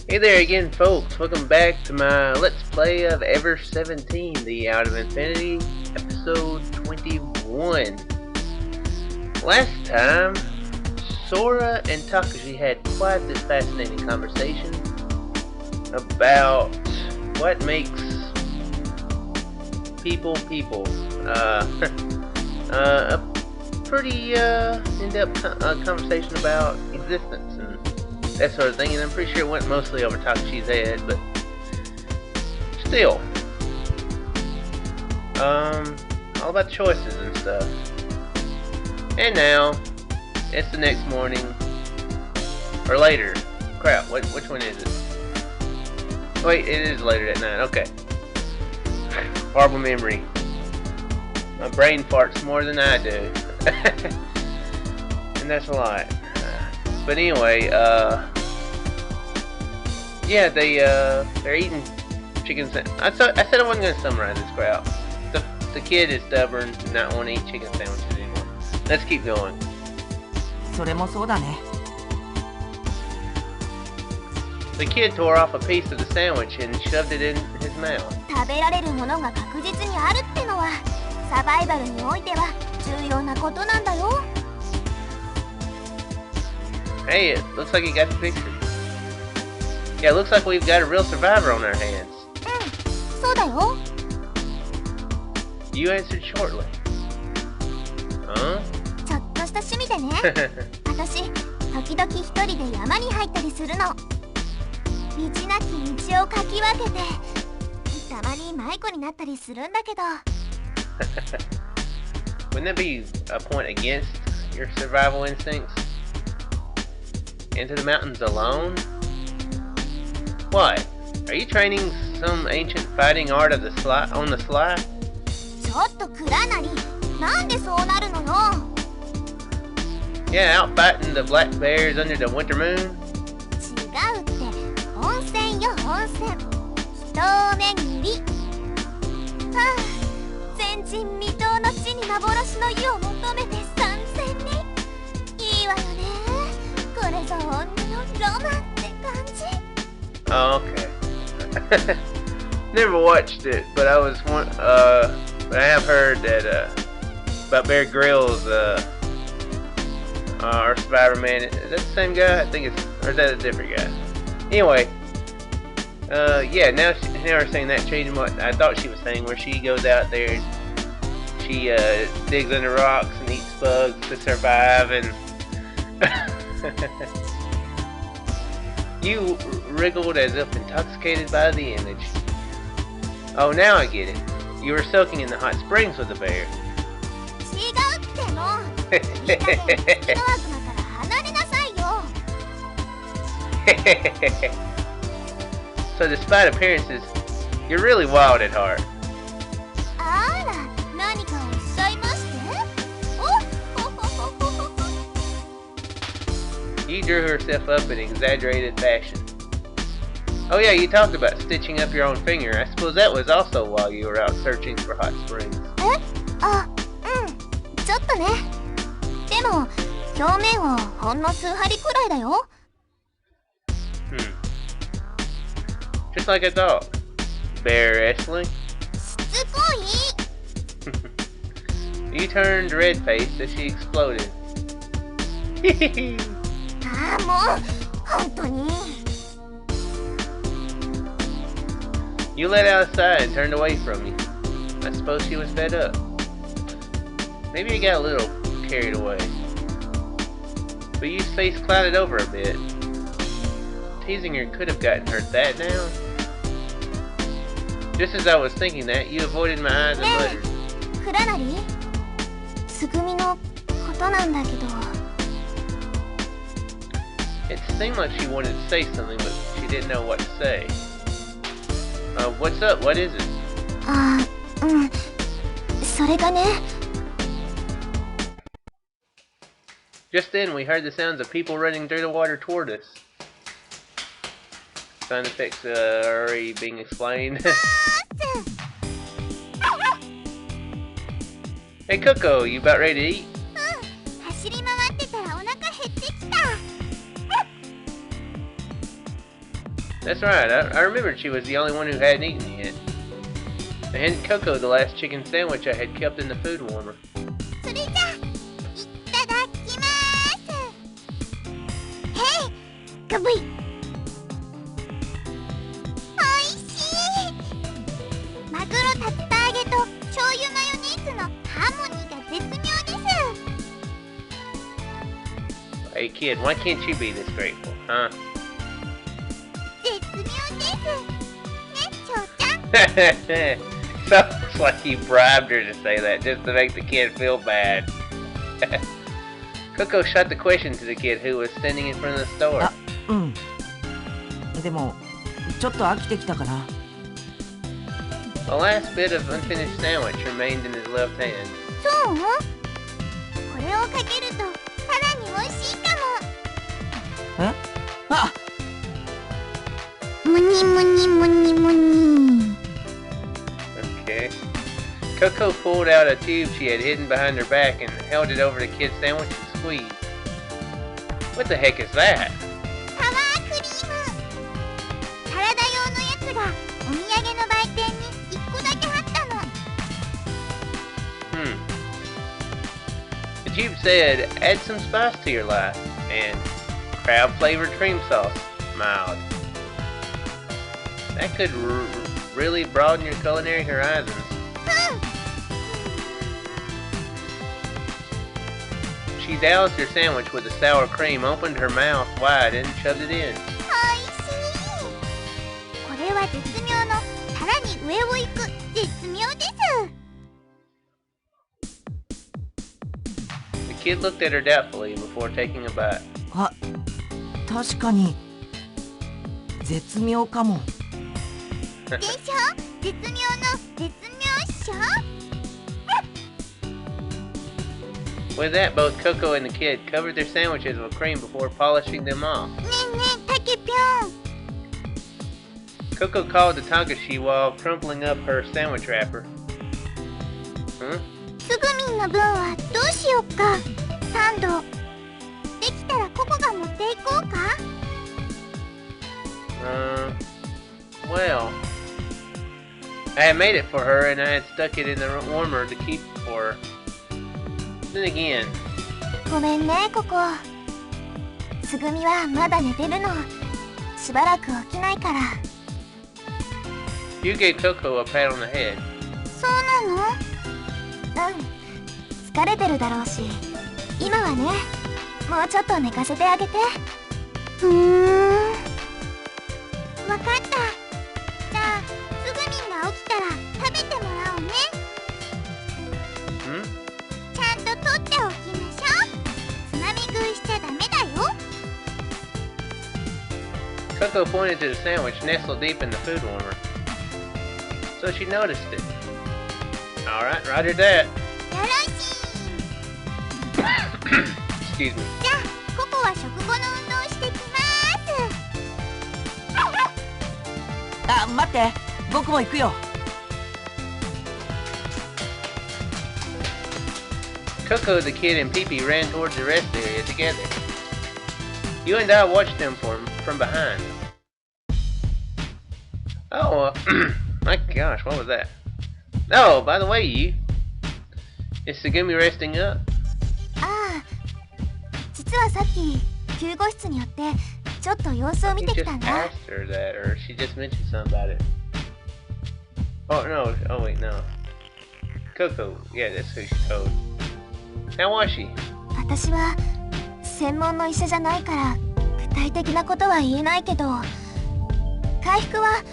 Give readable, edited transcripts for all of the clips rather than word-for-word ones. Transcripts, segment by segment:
Hey there again, folks. Welcome back to my Let's Play of Ever17, the Out of Infinity, episode 21. Last time, Sora and Takashi had quite this fascinating conversation about what makes people people. A pretty in-depth conversation about existence and that sort of thing, and I'm pretty sure it went mostly over Takashi's head, but still, all about choices and stuff. And now, it's the next morning, or later. Crap, which one is it? Wait, it is later at night. Okay. Horrible memory. My brain farts more than I do, and that's a lot. But anyway, yeah, they're eating chicken sandwich. I said I wasn't gonna summarize this crap. The kid is stubborn, not want to eat chicken sandwiches anymore. Let's keep going. それもそうだね。 The kid tore off a piece of the sandwich and shoved it in his mouth. 食べられるものが確実にあるってのはサバイバルにおいては重要なことなんだよ。 Hey, it looks like you got the picture. Yeah, it looks like we've got a real survivor on our hands. そうだよ。 You answered shortly. Huh? ちょっとした趣味でね。私、時々一人で山に入ったりするの。道なき道をかき分けて、たまに迷子になったりするんだけど。Wouldn't that be a point against your survival instincts? Into the mountains alone? What? Are you training some ancient fighting art of the sly on the sly? ちょっと蔵なり、なんでそうなるのよ。 Yeah, out fighting the black bears under the winter moon? 違うって、温泉よ温泉。人巡り。はあ、前人未到の地に幻の湯を求めて参戦に。いいわよね。これぞ女のロマンって感じ。 Oh, okay. Never watched it, but but I have heard that about Bear Grylls, our Survivor Man. Is that the same guy? I think or is that a different guy? Anyway, yeah. Now we're saying that changing what I thought she was saying, where she goes out there and she digs under rocks and eats bugs to survive, and you wriggled as if intoxicated by the image. Oh, now I get it. You were soaking in the hot springs with the bear. 違うっての。いい加減敵の悪魔から離れなさいよ。 So despite appearances, you're really wild at heart. あら、何かおっしゃいまして？おほほほほほ。 You drew herself up in exaggerated fashion. Oh yeah, you talked about stitching up your own finger. I suppose that was also while you were out searching for hot springs. あ、ちょっとね。でも、表面はほんの数針くらいだよ。Just like I thought. Bear wrestling? しつこい。 You turned red-faced as she exploded. ああ、もう、本当に。 You let out a sigh and turned away from me. I suppose she was fed up. Maybe you got a little carried away. But your face clouded over a bit. Teasing her could have gotten her that now. Just as I was thinking that, you avoided my eyes and muttered. クラナリ？つぐみのことなんだけど。 It seemed like she wanted to say something, but she didn't know what to say. What's up? What is it? ああ、それがね。 Just then, we heard the sounds of people running through the water toward us. Sound effects already being explained. Hey, Coco, you about ready to eat? 走り回ってたらお腹減ってきた。That's right. I remembered she was the only one who hadn't eaten yet. I handed Coco the last chicken sandwich I had kept in the food warmer. それじゃいただきます。へい、ガブイ。おいしい。マグロ竜田揚げと醤油マヨネーズのハーモニーが絶妙です。 Hey kid, why can't you be this grateful, huh? 絶妙ですね、翔ちゃん。Sounds like you bribed her to say that just to make the kid feel bad. Coco shot the question to the kid who was standing in front of the store. あ、うん。でもちょっと飽きてきたかな。The last bit of unfinished sandwich remained in his left hand. そう？これをかけるとさらに美味しいかも。え？あ！むにむにむにむに。Okay. Coco pulled out a tube she had hidden behind her back and held it over the kid's sandwich and squeezed. What the heck is that? サワークリーム。サラダ用のやつがお土産の売店に1個だけあったの。The tube said, add some spice to your life, and crab flavored cream sauce, mild. That could really broaden your culinary horizons. うん。She doused her sandwich with the sour cream, opened her mouth wide, and shoved it in. おいしい。これは絶妙のさらに上を行く絶妙です。The kid looked at her doubtfully before taking a bite. あ、確かに絶妙かも。でしょ？絶妙の絶妙っしょ？ With that, both Coco and the kid covered their sandwiches with cream before polishing them off. ねえねえ、たけぴょん。 Coco called to Takashi while crumpling up her sandwich wrapper. Huh? すぐみんの分はどうしよっか。サンド。できたらココが持っていこうか。Well, I had made it for her and I had stuck it in the warmer to keep for her. Then again, ごめんね、ココ。つぐみはまだ寝てるの。しばらく起きないから。you gave Coco a pat on the head. そうなの？うん。疲れてるだろうし、今はね、もうちょっと寝かせてあげて。わかった。じゃあ、すぐみんが起きたら食べてもらおうね。ちゃんと取っておきましょう。つまみ食いしちゃダメだよ。Coco pointed to the sandwich nestled deep in the food warmer. So she noticed it. Alright, roger that. よろしい。 Excuse me. じゃあ、ココは食後の運動をしてきます。あ、待って、僕も行くよ。Coco, the kid, and Pee-Pee ran towards the rest area together. You and I watched them from behind. Oh, my gosh, what was that? Oh, by the way, is Tsugumi resting up? ああ、実はさっき救護室によってちょっと様子を見 You てき just たんだ。 asked her that, or she just mentioned something about it. Oh, no, oh wait, no. Coco, yeah, that's who she told. How was she? 私は専門の医者じゃないから具体的なことは言えないけど、回復は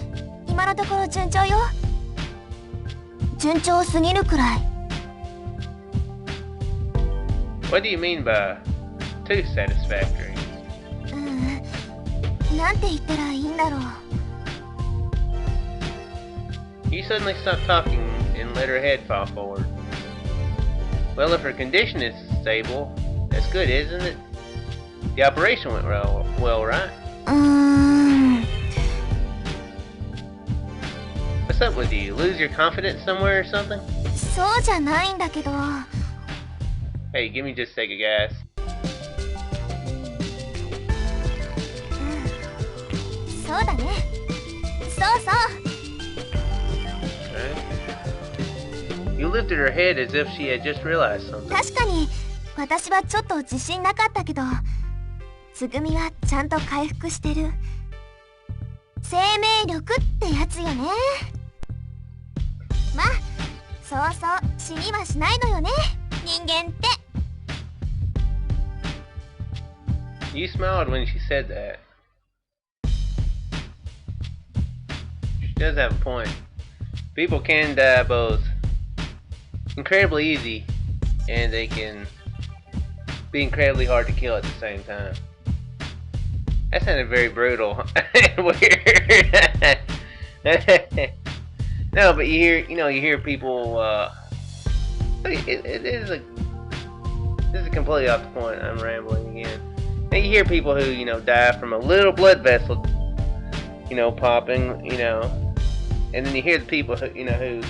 今のところ順調よ。順調すぎるくらい。What do you mean by too satisfactory? なんて言ったらいいんだろう。You suddenly stopped talking and let her head fall forward. Well, if her condition is stable, that's good, isn't it? The operation went well, right? What's up with you? Lose your confidence somewhere or something? そうじゃないんだけど。 Hey, give me just a second, guys. そそうだね。そうそう。 You lifted her head as if she had just realized something. 確かに私はちょっと自信なかったけど、つぐみはちゃんと回復してる。生命力ってやつよね。まあそうそう死にはしないのよね、人間って。 You smiled when she said that. She does have a point. People can die both incredibly easy, and they can be incredibly hard to kill at the same time. That sounded very brutal and weird. No, but you hear people. This is completely off the point. I'm rambling again. And you hear people who die from a little blood vessel, popping, and then you hear the people who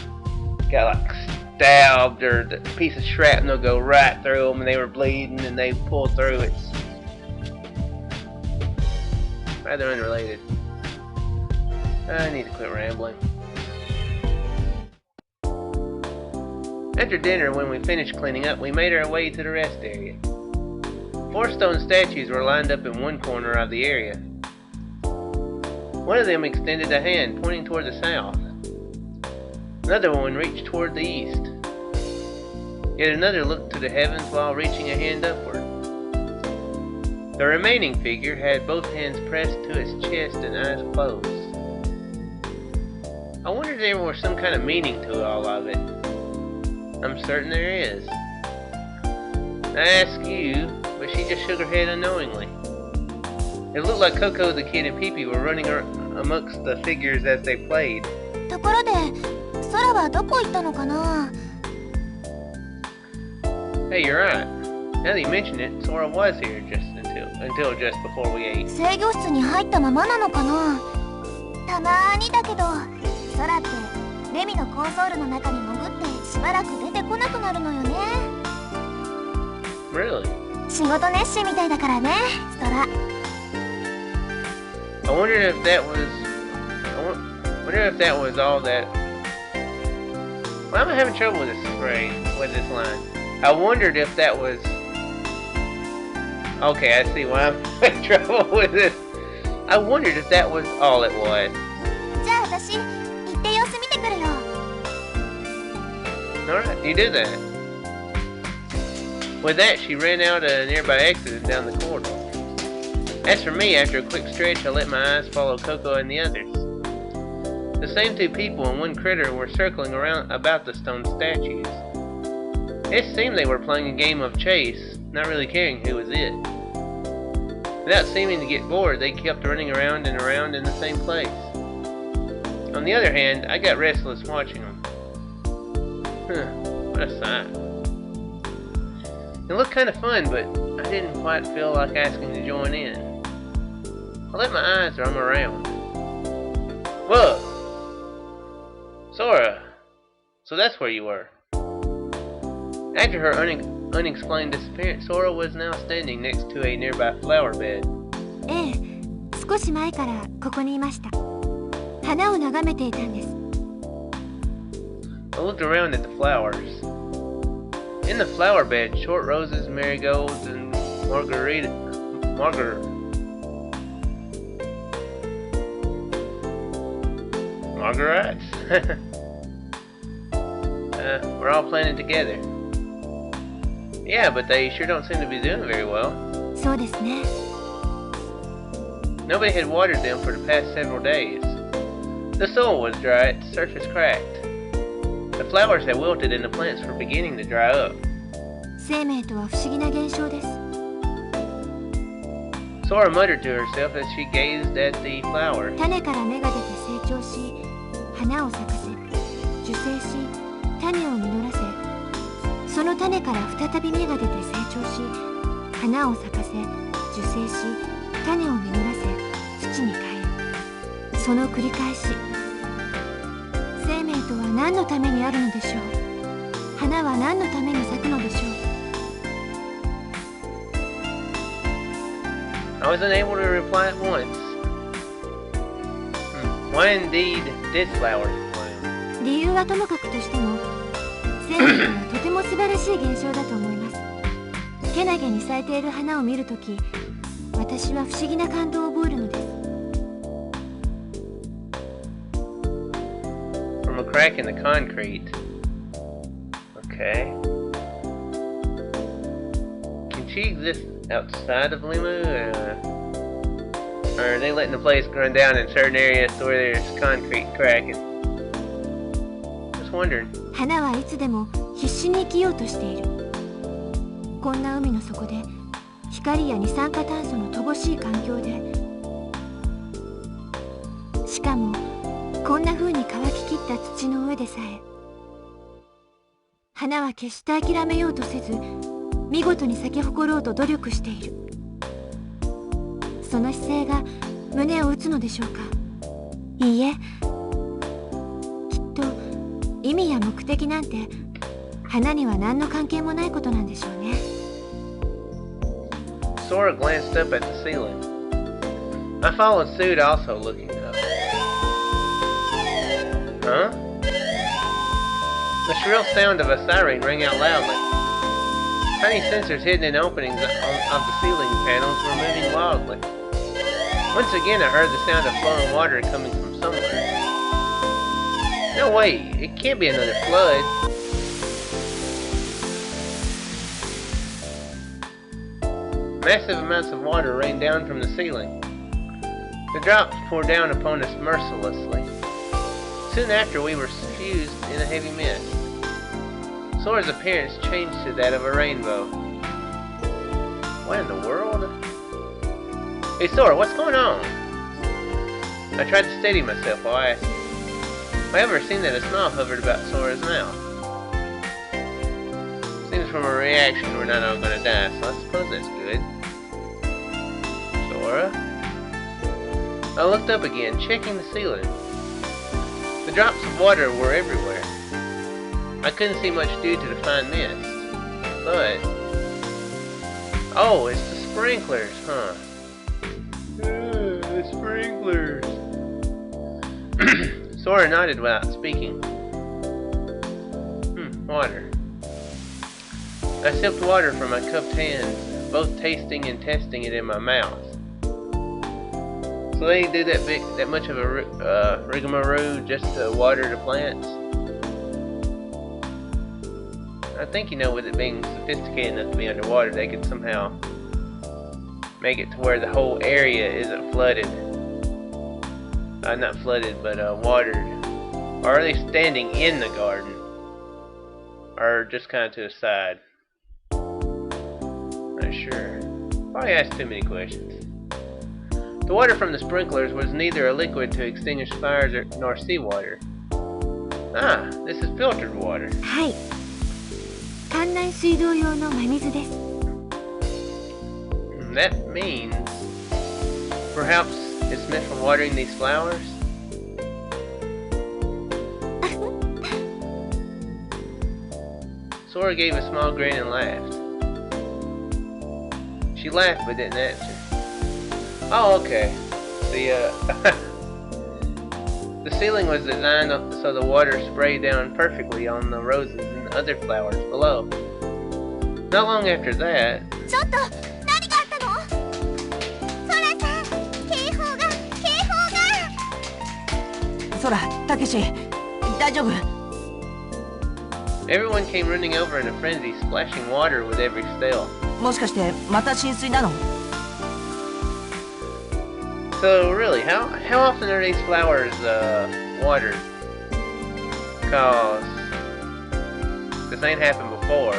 got like stabbed, or the piece of shrapnel go right through them and they were bleeding and they pull through. It's rather unrelated. I need to quit rambling. After dinner, when we finished cleaning up, we made our way to the rest area. 4 stone statues were lined up in one corner of the area. One of them extended a hand, pointing toward the south. Another one reached toward the east. Yet another looked to the heavens while reaching a hand upward. The remaining figure had both hands pressed to its chest and eyes closed. I wonder if there was some kind of meaning to all of it. I'm certain there is. I asked you, but she just shook her head unknowingly. It looked like Coco the Kid and Pee-Pee were running amongst the figures as they played. ところで、空はどこ行ったのかな? Hey, you're right. Now that you mention it, Sora was here until just before we ate. 制御室に入ったままなのかな? たまにだけど、空ってレミのコンソールの中に潜ってしばらく出てこなくなるのよね。 Really? 仕事熱心みたいだからね、空。 I wondered if that was all that. Why am I having trouble with this this line? I wondered if that was. Okay, I see why I'm having trouble with this. I wondered if that was all it was. じゃあ私、行って様子見てくるよ。 Alright, you do that. With that, she ran out a nearby exit and down the corridor. As for me, after a quick stretch, I let my eyes follow Coco and the others. The same 2 people and 1 critter were circling around about the stone statues. It seemed they were playing a game of chase, not really caring who was it. Without seeming to get bored, they kept running around and around in the same place. On the other hand, I got restless watching them. What a sight. It looked kind of fun, but I didn't quite feel like asking to join in. I let my eyes roam around. Whoa! Sora! So that's where you were. After her unexplained disappearance, Sora was now standing next to a nearby flower bed. ええ、少し前からここにいました。花を眺めていたんです。 I looked around at the flowers. In the flower bed, short roses, marigolds, and margaritas we're all planted together. Yeah, but they sure don't seem to be doing very well. そうですね。 Nobody had watered them for the past several days. The soil was dry, its surface cracked. The flowers had wilted and the plants were beginning to dry up. 生命とは不思議な現象です。 Sora muttered to herself as she gazed at the flower. 種から芽が出て成長し、花を咲かせ、受精し、種を実らせ、その種から再び芽が出て成長し、花を咲かせ、受精し、種を実らせ、土に変える。その繰り返し。生命とは何のためにあるのでしょう。花は何のために咲くのでしょう。 I was unable to reply at once. Why indeed did flowers bloom? 理由はともかくとしても、生命はとても素晴らしい現象だと思います。けなげに咲いている花を見るとき、私は不思議な感動を覚えるのです。From a crack in the concrete. Okay. Can she exist outside of LeMU? Or are they letting the place run down in certain areas to where there's concrete cracking? Just wondering. 花はいつでも必死に生きようとしている。こんな海の底で光や二酸化炭素の乏しい環境で、しかもこんな風に乾ききった土の上でさえ、花は決して諦めようとせず、見事に咲き誇ろうと努力している。その姿勢が胸を打つのでしょうか。いいえ、きっと意味や目的なんて花には何の関係もないことなんでしょうね。Sora glanced up at the ceiling. I followed suit, also looking up. Huh? The shrill sound of a siren rang out loudly. Tiny sensors hidden in openings of the ceiling panels were moving wildly. Once again I heard the sound of flowing water coming from somewhere. No way, it can't be another flood. Massive amounts of water rained down from the ceiling. The drops poured down upon us mercilessly. Soon after we were suffused in a heavy mist. Sora's appearance changed to that of a rainbow. What in the world? Hey Sora, what's going on? I tried to steady myself while I asked. Have I ever seen that a smile hovered about Sora's mouth? Seems from her reaction we're not all gonna die, so I suppose that's good. Sora? I looked up again, checking the ceiling. The drops of water were everywhere. I couldn't see much due to the fine mist. But... oh, it's the sprinklers, huh? The sprinklers. Sora nodded without speaking. Water. I sipped water from my cupped hands, both tasting and testing it in my mouth. So they do that much of a rigmarole just to water the plants? I think, you know, with it being sophisticated enough to be underwater, they could somehow make it to where the whole area isn't flooded. Not flooded, but watered. Or are they standing in the garden? Or just kind of to the side? Not sure. Probably asked too many questions. The water from the sprinklers was neither a liquid to extinguish fires nor seawater. Ah, this is filtered water. はい。館内水道用の真水です。That means perhaps it's meant for watering these flowers? Sora gave a small grin and laughed. She laughed but didn't answer. Oh, okay. The ceiling was designed so the water sprayed down perfectly on the roses and other flowers below. Not long after that... ちょっと何があったの？ソラさん、警報が！ソラ、たけし、大丈夫？ Everyone came running over in a frenzy, splashing water with every step. もしかしてまた浸水なの？ So really, how often are these flowers watered? Cause this ain't happened before.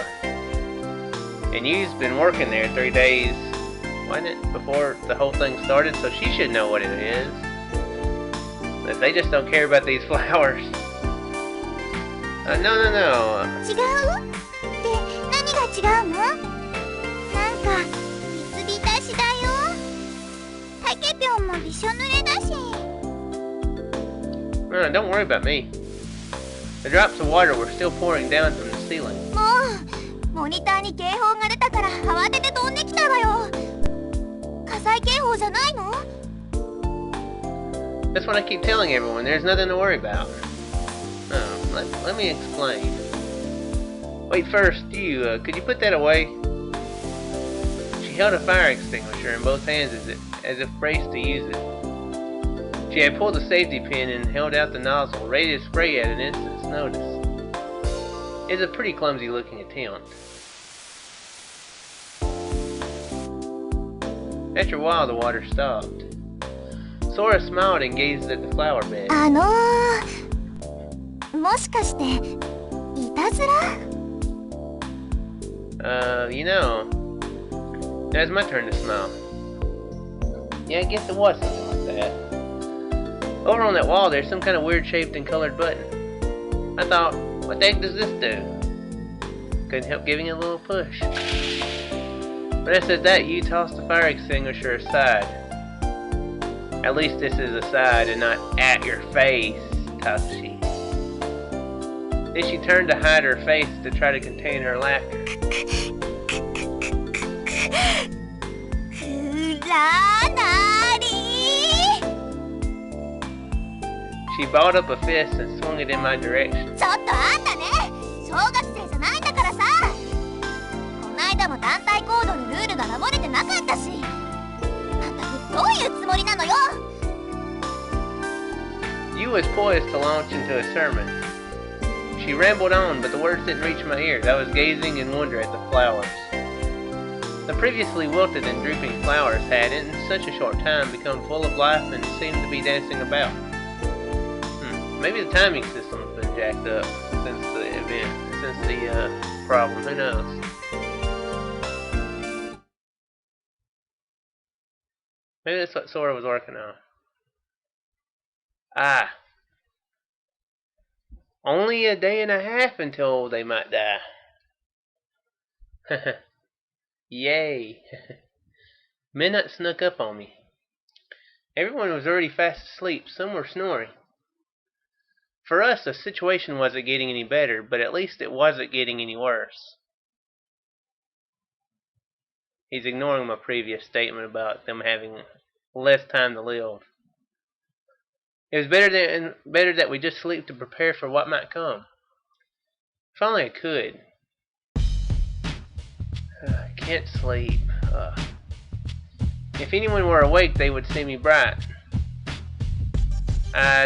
And you've been working there 3 days, wasn't it, before the whole thing started? So she should know what it is. If they just don't care about these flowers. No. 違う？って何が違うの？なんか水浸しだよ。タケピョンもびしょ濡れだし。Don't worry about me. The drops of water were still pouring down from the ceiling. もうモニターに警報が出たから慌てて飛んできたわよ。火災警報じゃないの？ That's what I keep telling everyone. There's nothing to worry about. No, let me explain. Wait, first, could you put that away? She held a fire extinguisher in both hands as if braced to use it. She had pulled the safety pin and held out the nozzle, ready to spray at an instant's notice. It's a pretty clumsy looking attempt. After a while, the water stopped. Sora smiled and gazed at the flower bed. もしかしていたずら？ Now it's my turn to smile. Yeah, I guess it was something like that. Over on that wall, there's some kind of weird shaped and colored button. I thought, what the heck does this do? Couldn't help giving it a little push. When I said that, you tossed the fire extinguisher aside. At least this is aside and not at your face, Takashi. Then she turned to hide her face to try to contain her laughter. She balled up a fist and swung it in my direction. ちょっとあんたね、小学生じゃないんだからさ。こないだも団体行動のルールが守れてなかったし。あんたどういうつもりなのよ。 You was poised to launch into a sermon. She rambled on, but the words didn't reach my ears. I was gazing in wonder at the flowers. The previously wilted and drooping flowers had, in such a short time, become full of life and seemed to be dancing about. Maybe the timing system's been jacked up since the problem. Who knows? Maybe that's what Sora was working on. Ah. Only a day and a half until they might die. Yay. Midnight snuck up on me. Everyone was already fast asleep. Some were snoring. For us, the situation wasn't getting any better, but at least it wasn't getting any worse. He's ignoring my previous statement about them having less time to live. It was better that we just sleep to prepare for what might come. If only I could. I can't sleep. If anyone were awake, they would see me bright-eyed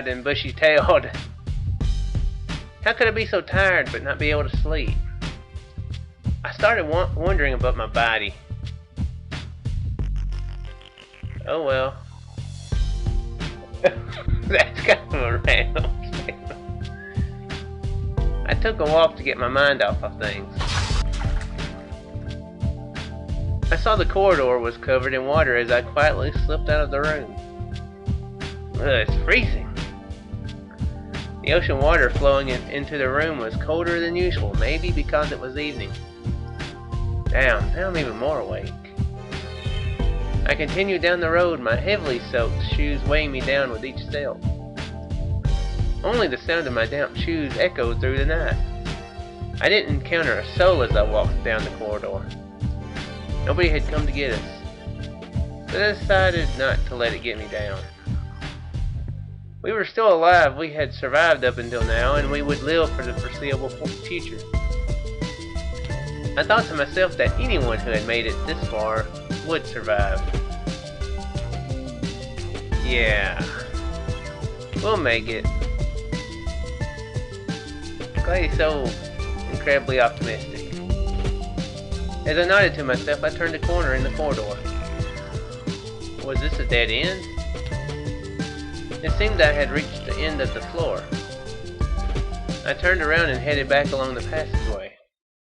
and bushy-tailed. How could I be so tired but not be able to sleep? I started wondering about my body. Oh well. That's kind of a random statement. I took a walk to get my mind off of things. I saw the corridor was covered in water as I quietly slipped out of the room. It's freezing. The ocean water flowing into the room was colder than usual, maybe because it was evening. Damn, now I'm even more awake. I continued down the road, my heavily soaked shoes weighing me down with each step. Only the sound of my damp shoes echoed through the night. I didn't encounter a soul as I walked down the corridor. Nobody had come to get us. But I decided not to let it get me down. We were still alive, we had survived up until now, and we would live for the foreseeable future. I thought to myself that anyone who had made it this far would survive. Yeah, we'll make it. Glad he's so incredibly optimistic. As I nodded to myself, I turned a corner in the corridor. Was this a dead end? It seemed I had reached the end of the floor. I turned around and headed back along the passageway.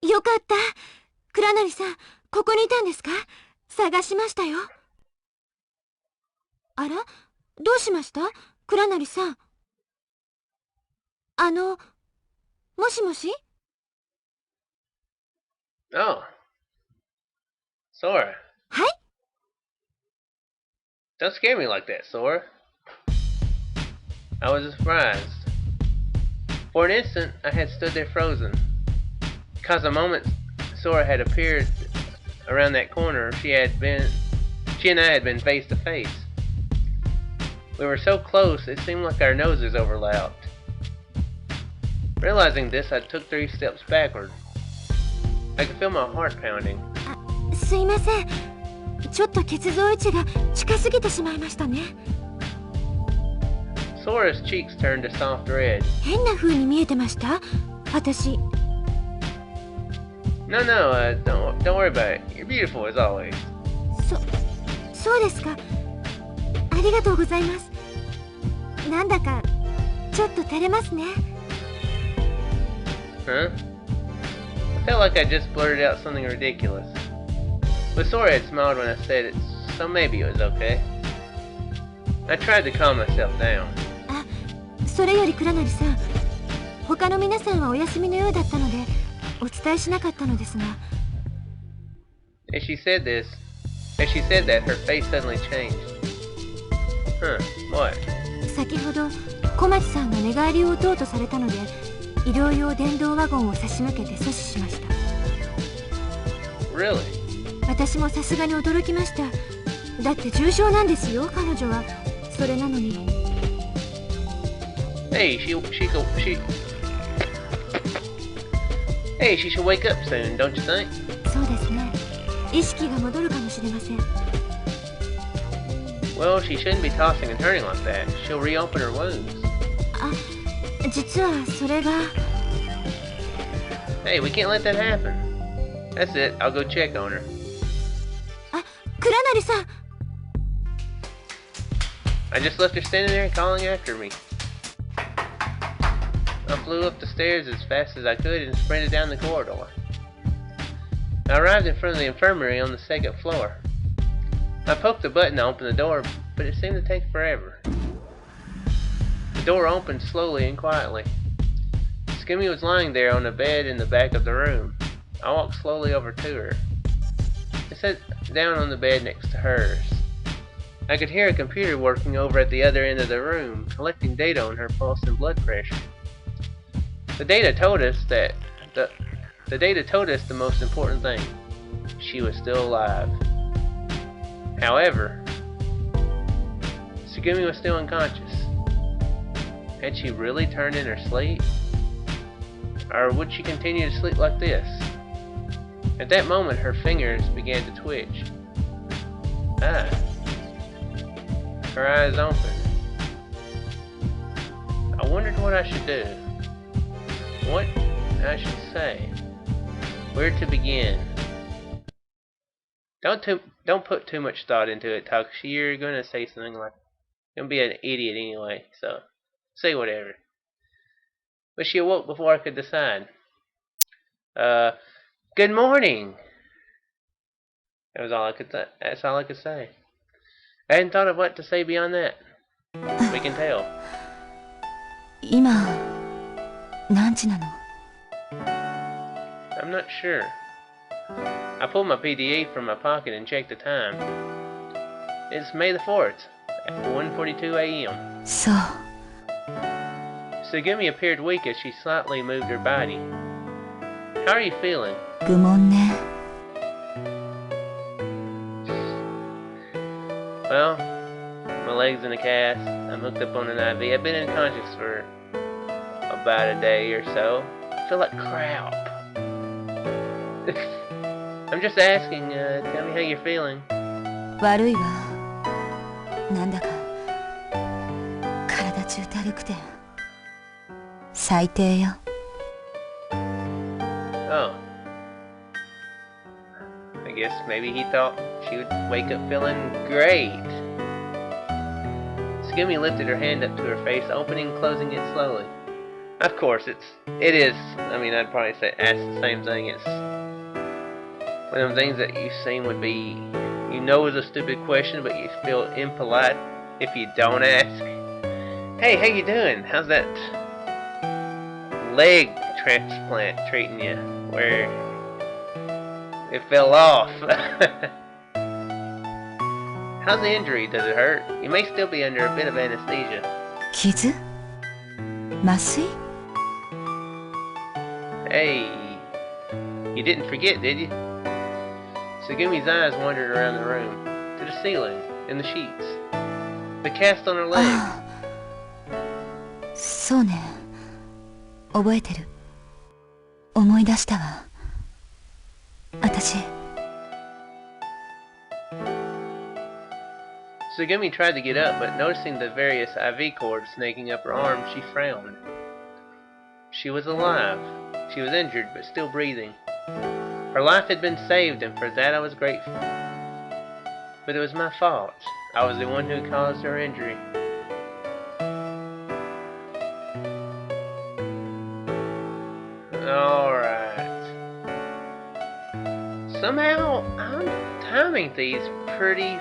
よかった。倉成さん、ここにいたんですか？探しましたよ。あら？どうしました？倉成さん。もしもし？ Oh. Sora. はい？ Don't scare me like that, Sora. I was surprised. For an instant, I had stood there frozen. Because the moment Sora had appeared around that corner, she and I had been face to face. We were so close, it seemed like our noses overlapped. Realizing this, I took 3 steps backward. I could feel my heart pounding. すいません。ちょっと結合位置が近すぎてしまいましたね。Sora's cheeks turned a soft red. 変な風に見えてました？私。No, don't worry about it. You're beautiful as always. そうですか。ありがとうございます。なんだかちょっと照れますね。Huh? I felt like I just blurted out something ridiculous. But Sora had smiled when I said it, so maybe it was okay. I tried to calm myself down. あ、それより倉成さん、他の皆さんはお休みのようだったのでお伝えしなかったのですが。As she said that, her face suddenly changed. Huh, what? 先ほど小町さんが寝返りを打とうとされたので、医療用電動ワゴンを差し向けて阻止しました。Really? 私もさすがに驚きました。だって重傷なんですよ、彼女は。それなのに。Hey, she should wake up soon, don't you think? そうですね。意識が戻るかもしれません。Well, she shouldn't be tossing and turning like that. She'll reopen her wounds. あ、実はそれが。Hey, we can't let that happen. That's it, I'll go check on her. あ、倉成さん。I just left her standing there calling after me. I flew up the stairs as fast as I could and sprinted down the corridor. I arrived in front of the infirmary on the 2nd floor. I poked the button to open the door, but it seemed to take forever. The door opened slowly and quietly. Skimmy was lying there on a bed in the back of the room. I walked slowly over to her. I sat down on the bed next to hers. I could hear a computer working over at the other end of the room, collecting data on her pulse and blood pressure. The data told us the most important thing. She was still alive. However, Sugumi was still unconscious. Had she really turned in her sleep? Or would she continue to sleep like this? At that moment, her fingers began to twitch. Ah. Her eyes opened. I wondered what I should do. What I should say. Where to begin. Don't put too much thought into it, Takashi. You're gonna say something like, you're gonna be an idiot anyway, so say whatever. But she awoke before I could decide. Good morning. That was all I could that's all I could say. I hadn't thought of what to say beyond that. We can tell. 今何時なの？ I'm not sure. I pulled my PDA from my pocket and checked the time. It's May the 4th, at 1:42 a.m. そう。 Sugumi appeared weak as she slightly moved her body. How are you feeling? 愚問ね。 Well, my leg's in a cast. I'm hooked up on an IV. I've been unconscious for about a day or so. I feel like crap. I'm just asking, tell me how you're feeling. 悪いわ。なんだか体中だるくて最低よ。 Oh. I guess maybe he thought she would wake up feeling great. Sugumi lifted her hand up to her face, opening and closing it slowly. Of course, it is. I mean, I'd probably ask the same thing. It's one of the things that you've seen would be, you know, is a stupid question, but you feel impolite if you don't ask. Hey, how you doing? How's that leg transplant treating you? Where it fell off. How's the injury? Does it hurt? You may still be under a bit of anesthesia. 傷？麻酔？ Hey, you didn't forget, did you? Sugumi's eyes wandered around the room, to the ceiling, and the sheets. The cast on her leg. ああ、そうね。覚えてる。思い出したわ。私。Sugumi tried to get up, but noticing the various IV cords snaking up her arm, she frowned. She was alive. She was injured, but still breathing. Her life had been saved, and for that I was grateful. But it was my fault. I was the one who caused her injury. Alright. Somehow, I'm timing these pretty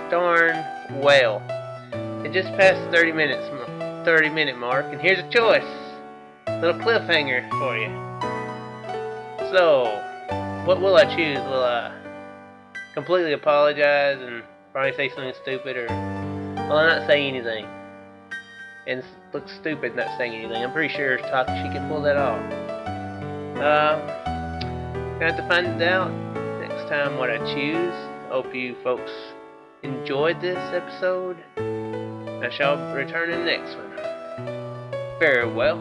darn well. It just passed the 30-minute mark, and here's a choice. Little cliffhanger for you. So, what will I choose? Will I completely apologize and probably say something stupid, or will I not say anything and look stupid not saying anything? I'm pretty sure Takashi can pull that off. Gonna have to find out next time what I choose. Hope you folks enjoyed this episode. I shall return in the next one. Farewell.